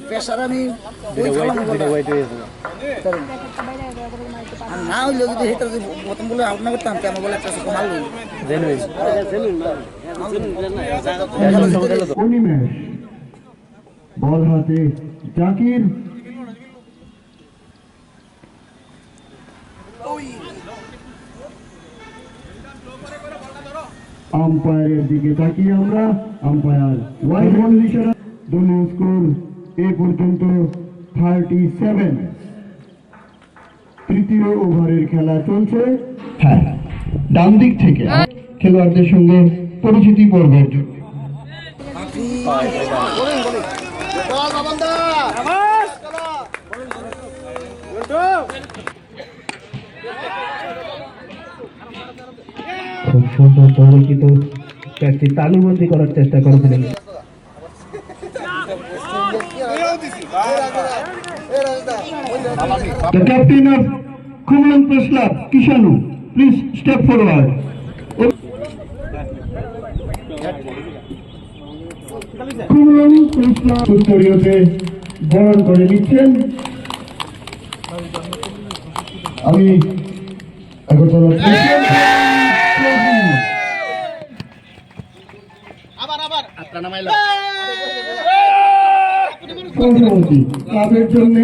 Pressure আমি না হইলে যদি এটা যদি প্রথম বলে আউট না করতাম কেমন বলে একটা মাল বল হাতে জাকির আম্পায়ারের দিকে তাকিয়ে আমরা আম্পায়ার ওয়াইড কন্ডিশন দলীয় স্কোর এ পর্যন্ত 37। তৃতীয় ওভারের খেলা চলছে। হ্যাঁ, ডান দিক থেকে খেলোয়াড়দের সঙ্গে পরিচিতি পর্বের জন্য খুব সুন্দর পরিচিত একটি তালুবন্দি করার চেষ্টা করেছিলেন। The captain of Kumlang Press Club, Kishanu, please step forward. Kumlang Press Club উত্তরীয়তে বরণ করে নিচ্ছেন। আমি আগরতলা ক্লাবের জন্য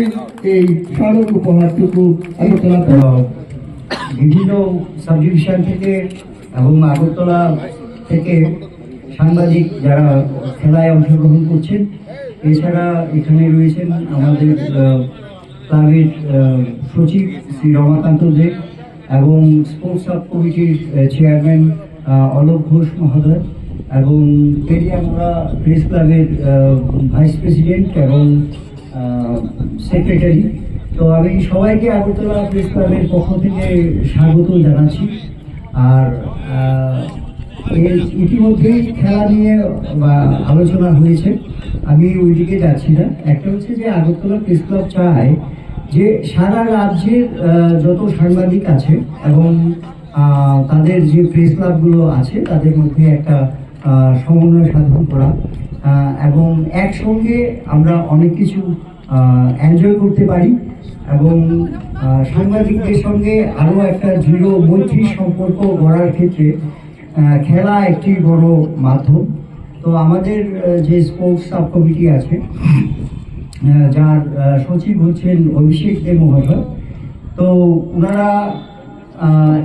এই স্মারক উপহারটুকু আগরতলা বিভিন্ন সাব ডিভিশন থেকে এবং আগরতলা থেকে সাংবাদিক যারা খেলায় অংশগ্রহণ করছেন, এছাড়া এখানে রয়েছেন আমাদের ক্লাবের সচিব শ্রী রমাকান্ত দে এবং স্পোর্টস সাব কমিটির চেয়ারম্যান অলোক ঘোষ মহোদয় এবং পেরিয়ামরা প্রেস ক্লাবের ভাইস প্রেসিডেন্ট এবং সেক্রেটারি। তো আমি সবাইকে আগরতলা প্রেস ক্লাবের পক্ষ থেকে স্বাগত জানাচ্ছি। আর ইতিমধ্যেই খেলা নিয়ে আলোচনা হয়েছে, আমি ওইদিকে যাচ্ছি না। একটা হচ্ছে যে আগরতলা প্রেস ক্লাব চায় যে সারা রাজ্যের যত সাংবাদিক আছে এবং তাদের যে প্রেস ক্লাবগুলো আছে তাদের মধ্যে একটা সমন্বয় সাধন করা এবং একসঙ্গে আমরা অনেক কিছু এনজয় করতে পারি এবং সাংবাদিকদের সঙ্গে আরও একটা দৃঢ় মৈত্রী সম্পর্ক গড়ার ক্ষেত্রে খেলা একটি বড় মাধ্যম। তো আমাদের যে স্পোর্টস সাব কমিটি আছে, যার সচিব হচ্ছেন অভিষেক দে মহোদয়, তো ওনারা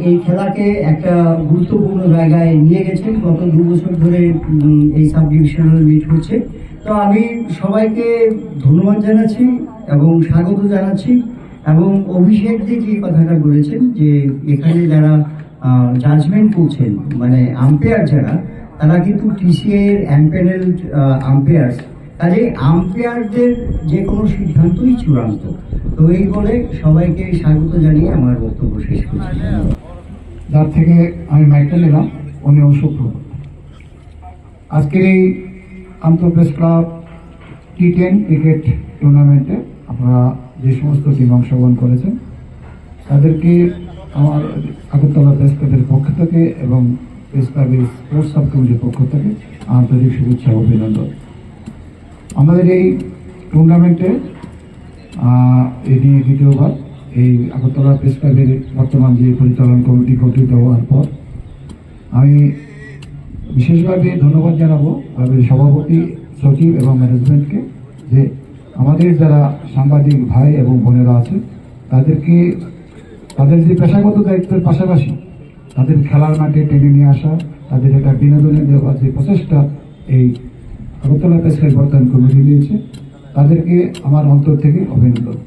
এই খেলাকে একটা গুরুত্বপূর্ণ জায়গায় নিয়ে গেছেন। গত 2 বছর ধরে এই সাব ডিভিশনাল মিট হচ্ছে। তো আমি সবাইকে ধন্যবাদ জানাচ্ছি এবং স্বাগত জানাচ্ছি। এবং অভিষেক যে কথাটা বলেছেন যে এখানে যারা জাজমেন্ট করছেন মানে আম্পায়ার যারা, তারা কিন্তু টিসিএ এর এমপ্যানেল আম্পায়ার, কাজে আম্পায়ারদের যে কোনো সিদ্ধান্তই চূড়ান্ত। তো এই বলে সবাইকে স্বাগত জানিয়ে আমার বক্তব্য শেষ করছি। যার থেকে আমি মাইকটা নিলাম উনি অশোক। আজকের এই আন্তঃ প্রেস ক্লাব T10 ক্রিকেট টুর্নামেন্টে আপনারা যে সমস্ত টিম অংশগ্রহণ করেছেন তাদেরকে আমার আগরতলা প্রেস ক্লাবের পক্ষ থেকে এবং প্রেস ক্লাবের স্পোর্টস সাব কমিটির পক্ষ থেকে আন্তরিক শুভেচ্ছা ও অভিনন্দন। আমাদের এই টুর্নামেন্টে এটি দ্বিতীয়বার এই আগরতলা প্রেস ক্লাবের বর্তমান যে পরিচালন কমিটি গঠিত হওয়ার পর আমি বিশেষভাবে ধন্যবাদ জানাবো ক্লাবের সভাপতি, সচিব এবং ম্যানেজমেন্টকে যে আমাদের যারা সাংবাদিক ভাই এবং বোনেরা আছে তাদেরকে তাদের যে পেশাগত দায়িত্বের পাশাপাশি তাদের খেলার মাঠে টেনে নিয়ে আসা, তাদের একটা বিনোদনের দেওয়ার যে প্রচেষ্টা এই আগরতলা প্রেস ক্লাব বর্তমান কমিটি নিয়েছে, তাদেরকে আমার অন্তর থেকে অভিনন্দন।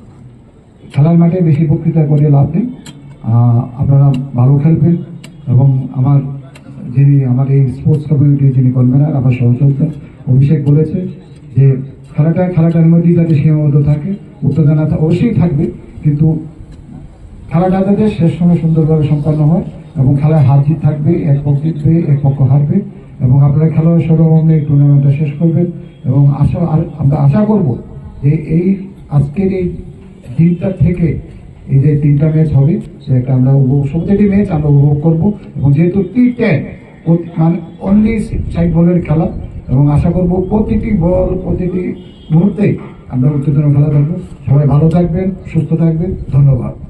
খেলার মাঠে বেশি বক্তৃতা করে লাভ নেই, আপনারা ভালো খেলবেন এবং আমার এই স্পোর্টস কমিউনিটির যিনি কনভেনার আমার সহযোগিতা অভিষেক বলেছে যে খেলাটার মধ্যেই যাতে সীমাবদ্ধ থাকে, উত্তেজনা অবশ্যই থাকবে, কিন্তু খেলাটা যাতে শেষ সময় সুন্দরভাবে সম্পন্ন হয় এবং খেলায় হার জিত থাকবে, এক পক্ষ জিতবে এক পক্ষ হারবে এবং আপনারা খেলোয়াড় সরবরাহে এই টুর্নামেন্টটা শেষ করবেন। এবং আমরা আশা করব যে এই আজকের এই দিনটার থেকে এই যে 3টা ম্যাচ হবে সে একটা আমরা প্রতিটি ম্যাচ আমরা উপভোগ করবো এবং যেহেতু T10 মানে অনলি 60 বলের খেলা এবং আশা করব প্রতিটি বল প্রতিটি মুহূর্তেই আমরা উত্তেজনা খেলা থাকবো। সবাই ভালো থাকবেন, সুস্থ থাকবেন। ধন্যবাদ।